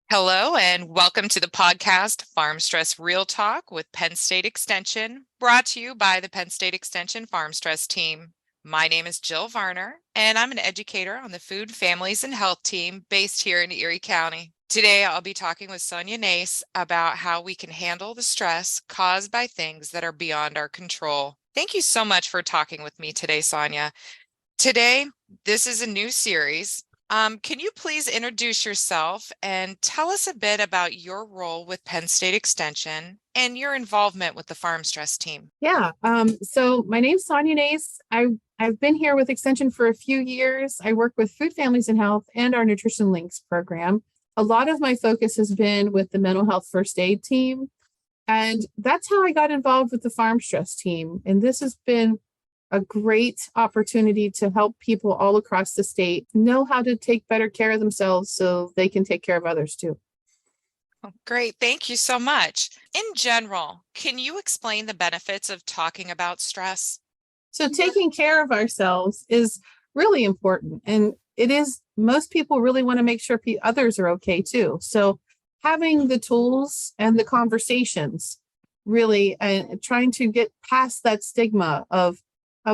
Hello, and welcome to the podcast Farm Stress Real Talk with Penn State Extension, brought to you by the Penn State Extension Farm Stress team. My name is Jill Varner, and I'm an educator on the Food, Families, and Health team based here in Erie County. Today, I'll be talking with Sonya about how we can handle the stress caused by things that are beyond our control. Thank you so much for talking with me today, Sonya. Today, this is a new series. Can you please introduce yourself and tell us a bit about your role with Penn State Extension and your involvement with the Farm Stress team? So my name's Sonya. I've been here with Extension for a few years. I work with Food, Families, and Health and our Nutrition Links program. A lot of my focus has been with the mental health first aid team. And that's how I got involved with the Farm Stress team. And this has been a great opportunity to help people all across the state know how to take better care of themselves so they can take care of others too. Oh, great. Thank you so much. In general, can you explain the benefits of talking about stress? So taking care of ourselves is really important. And it is, most people really want to make sure others are okay too. So having the tools and the conversations really, and trying to get past that stigma of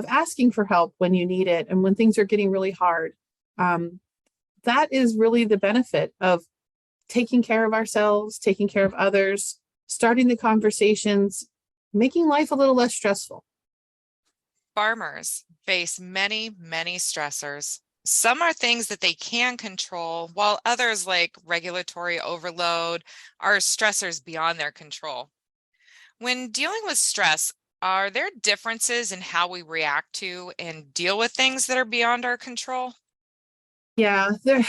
asking for help when you need it and when things are getting really hard. That is really the benefit of taking care of ourselves, taking care of others, starting the conversations, making life a little less stressful. Farmers face many stressors. Some are things that they can control, while others, like regulatory overload, are stressors beyond their control. When dealing with stress, are there differences in how we react to and deal with things that are beyond our control? Yeah, there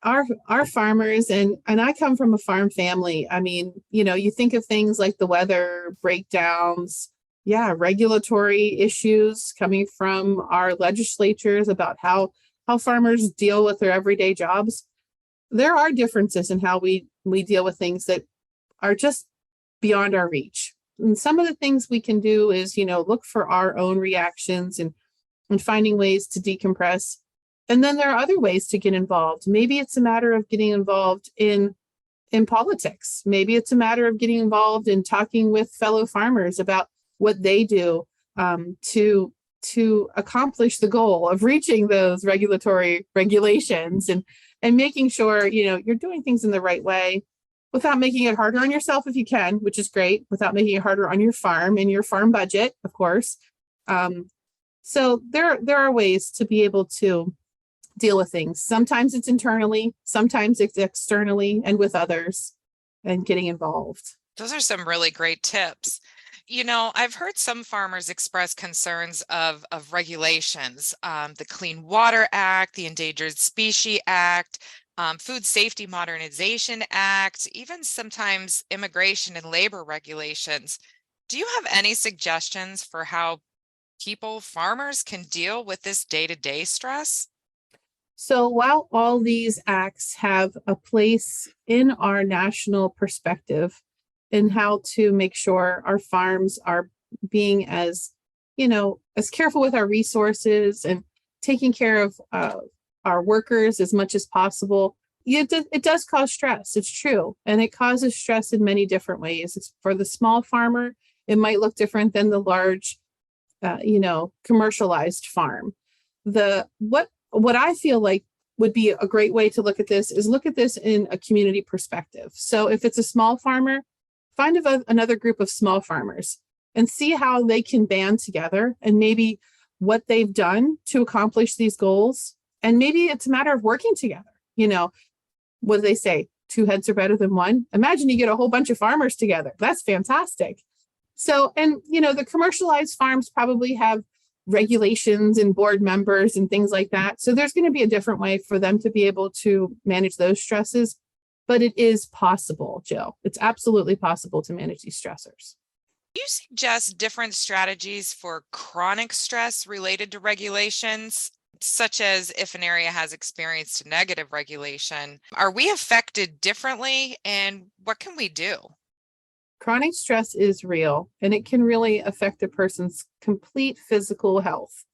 our farmers, and I come from a farm family. I mean, you think of things like the weather breakdowns, regulatory issues coming from our legislatures about how farmers deal with their everyday jobs. There are differences in how we deal with things that are just beyond our reach. And some of the things we can do is, look for our own reactions and finding ways to decompress. And then there are other ways to get involved. Maybe it's a matter of getting involved in politics. Maybe it's a matter of getting involved in talking with fellow farmers about what they do to accomplish the goal of reaching those regulatory regulations and making sure you're doing things in the right way without making it harder on yourself if you can, which is great, without making it harder on your farm and your farm budget, of course. So there are ways to be able to deal with things. Sometimes it's internally, sometimes it's externally and with others and getting involved. Those are some really great tips. I've heard some farmers express concerns of regulations, the Clean Water Act, the Endangered Species Act, Food Safety Modernization Act, even sometimes immigration and labor regulations. Do you have any suggestions for how farmers can deal with this day-to-day stress? So while all these acts have a place in our national perspective in how to make sure our farms are being as careful with our resources and taking care of our workers as much as possible, it does cause stress. It's true. And it causes stress in many different ways. For the small farmer, it might look different than the large, commercialized farm. What I feel like would be a great way to look at this is look at this in a community perspective. So if it's a small farmer, find another group of small farmers and see how they can band together and maybe what they've done to accomplish these goals. And maybe it's a matter of working together. What do they say? Two heads are better than one. Imagine you get a whole bunch of farmers together. That's fantastic. So, and the commercialized farms probably have regulations and board members and things like that. So there's going to be a different way for them to be able to manage those stresses. But it is possible, Jill. It's absolutely possible to manage these stressors. Do you suggest different strategies for chronic stress related to regulations, such as if an area has experienced negative regulation? Are we affected differently, and what can we do? Chronic stress is real, and it can really affect a person's complete physical health,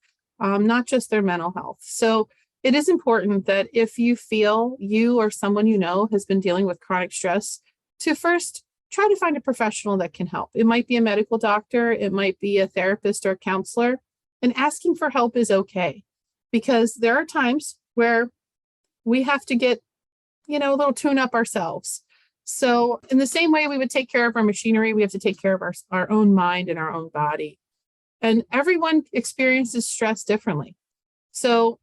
not just their mental health. So it is important that if you feel you or someone you know has been dealing with chronic stress, to first try to find a professional that can help. It might be a medical doctor, it might be a therapist or a counselor, and asking for help is okay, because there are times where we have to get, a little tune up ourselves. So in the same way we would take care of our machinery, we have to take care of our own mind and our own body. And everyone experiences stress differently. So,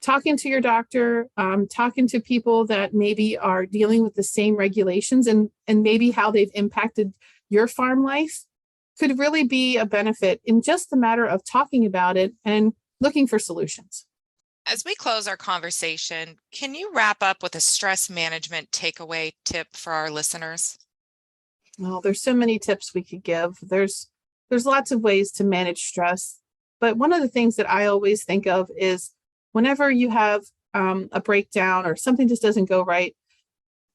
talking to your doctor, talking to people that maybe are dealing with the same regulations and maybe how they've impacted your farm life could really be a benefit in just the matter of talking about it and looking for solutions. As we close our conversation, can you wrap up with a stress management takeaway tip for our listeners? Well, there's so many tips we could give. There's lots of ways to manage stress, but one of the things that I always think of is whenever you have a breakdown or something just doesn't go right,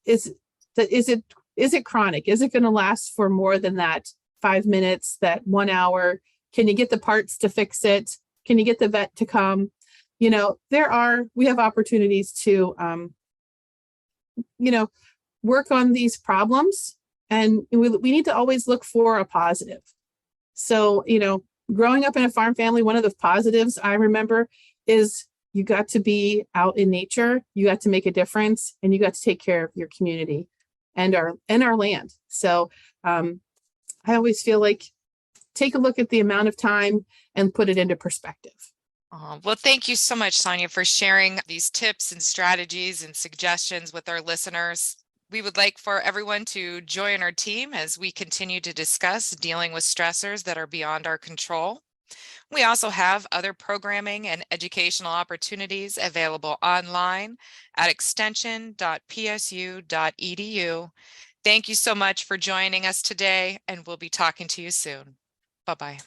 is it chronic? Is it going to last for more than that 5 minutes, that 1 hour? Can you get the parts to fix it? Can you get the vet to come? We have opportunities to, work on these problems, and we need to always look for a positive. So, growing up in a farm family, one of the positives I remember is you got to be out in nature, you got to make a difference, and you got to take care of your community and our land. So I always feel like take a look at the amount of time and put it into perspective. Well, thank you so much, Sonya, for sharing these tips and strategies and suggestions with our listeners. We would like for everyone to join our team as we continue to discuss dealing with stressors that are beyond our control. We also have other programming and educational opportunities available online at extension.psu.edu. Thank you so much for joining us today, and we'll be talking to you soon. Bye-bye.